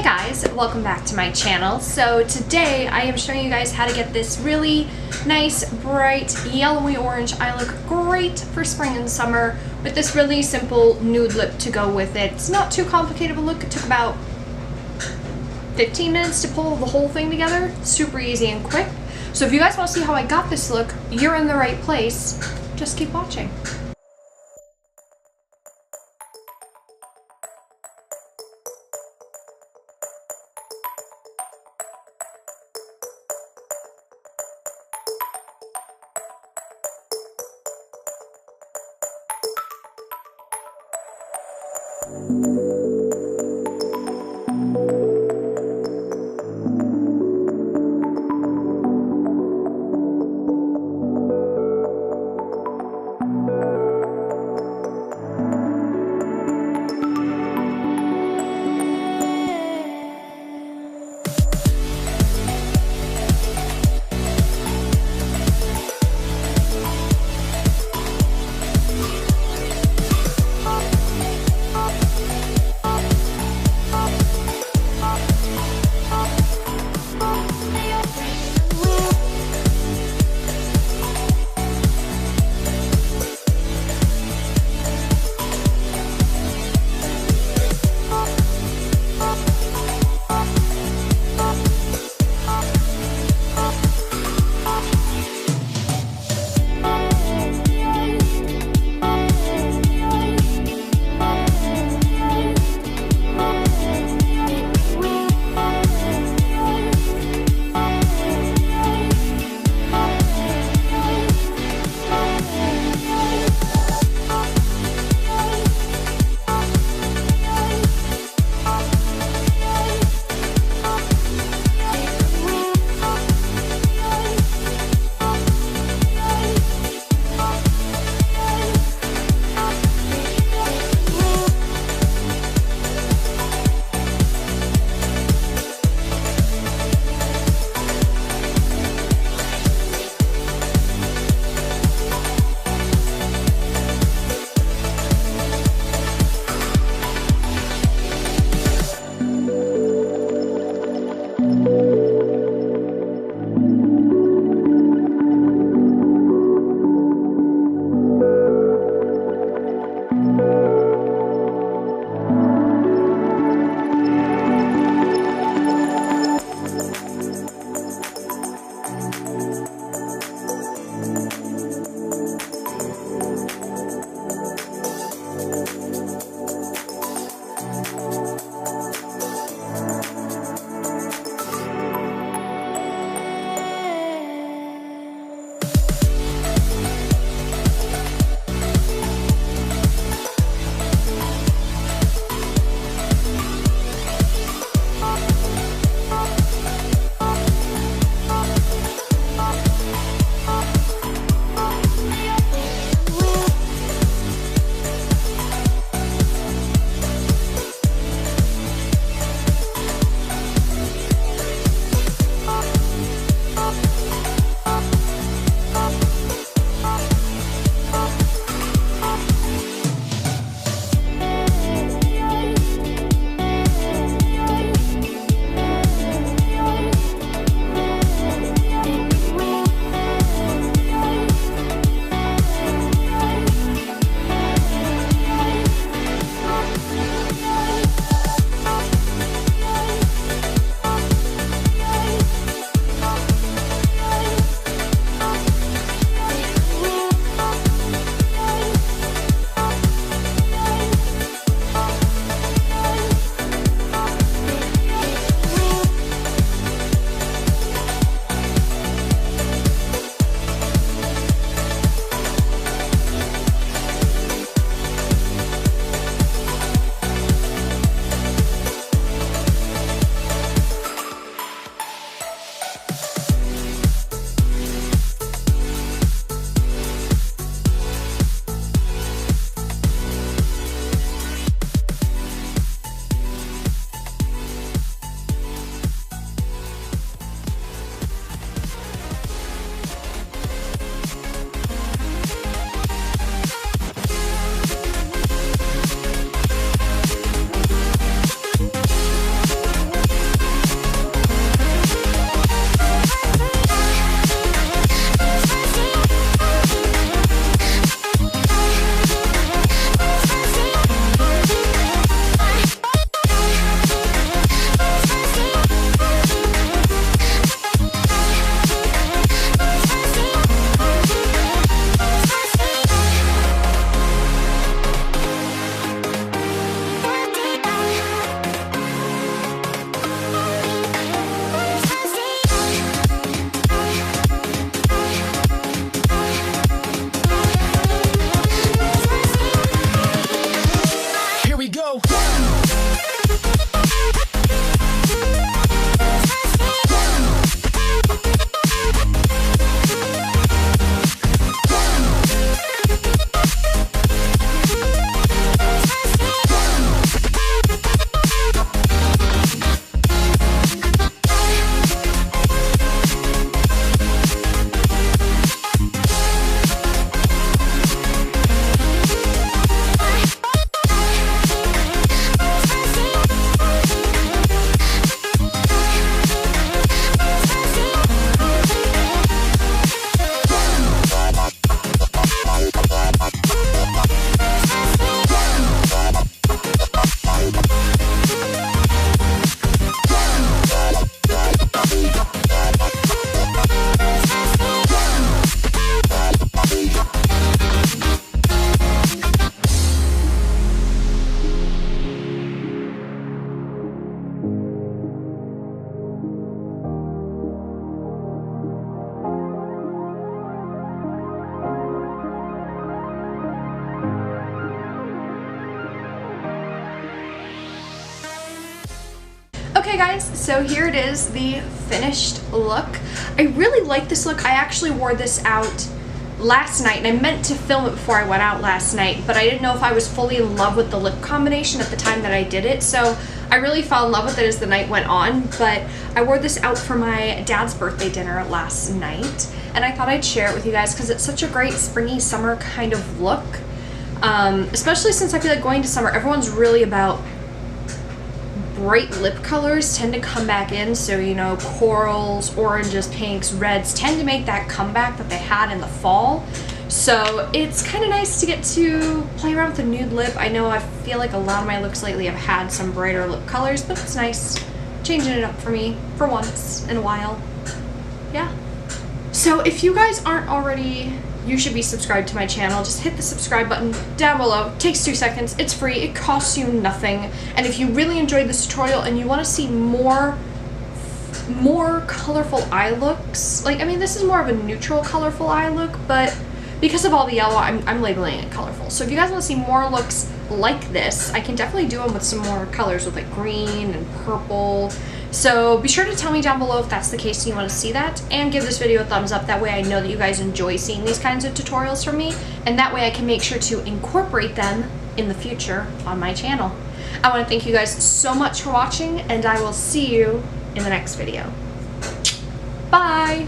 Hey guys, welcome back to my channel. So today I am showing you guys how to get this really nice, bright, yellowy orange eye look, great for spring and summer, with this really simple nude lip to go with it. It's not too complicated of a look. It took about 15 minutes to pull the whole thing together. Super easy and quick. So if you guys want to see how I got this look, you're in the right place. Just keep watching. Okay guys, so here it is, the finished look. I really like this look. I actually wore this out last night, and I meant to film it before I went out last night, but I didn't know if I was fully in love with the lip combination at the time that I did it, so I really fell in love with it as the night went on. But I wore this out for my dad's birthday dinner last night, and I thought I'd share it with you guys because it's such a great springy summer kind of look. Especially since I feel like going to summer, everyone's really about bright lip colors tend to come back in, so you know, corals, oranges, pinks, reds tend to make that comeback that they had in the fall. So it's kind of nice to get to play around with a nude lip. I know I feel like a lot of my looks lately have had some brighter lip colors, but it's nice changing it up for me for once in a while. Yeah. So if you guys aren't already, you should be subscribed to my channel. Just hit the subscribe button down below. It takes 2 seconds. It's free. It costs you nothing. And if you really enjoyed this tutorial and you want to see more colorful eye looks, like, I mean, this is more of a neutral colorful eye look, but because of all the yellow, I'm labeling it colorful. So if you guys want to see more looks like this, I can definitely do them with some more colors with like green and purple. So be sure to tell me down below if that's the case and you want to see that, and give this video a thumbs up. That way I know that you guys enjoy seeing these kinds of tutorials from me, and that way I can make sure to incorporate them in the future on my channel. I want to thank you guys so much for watching, and I will see you in the next video. Bye!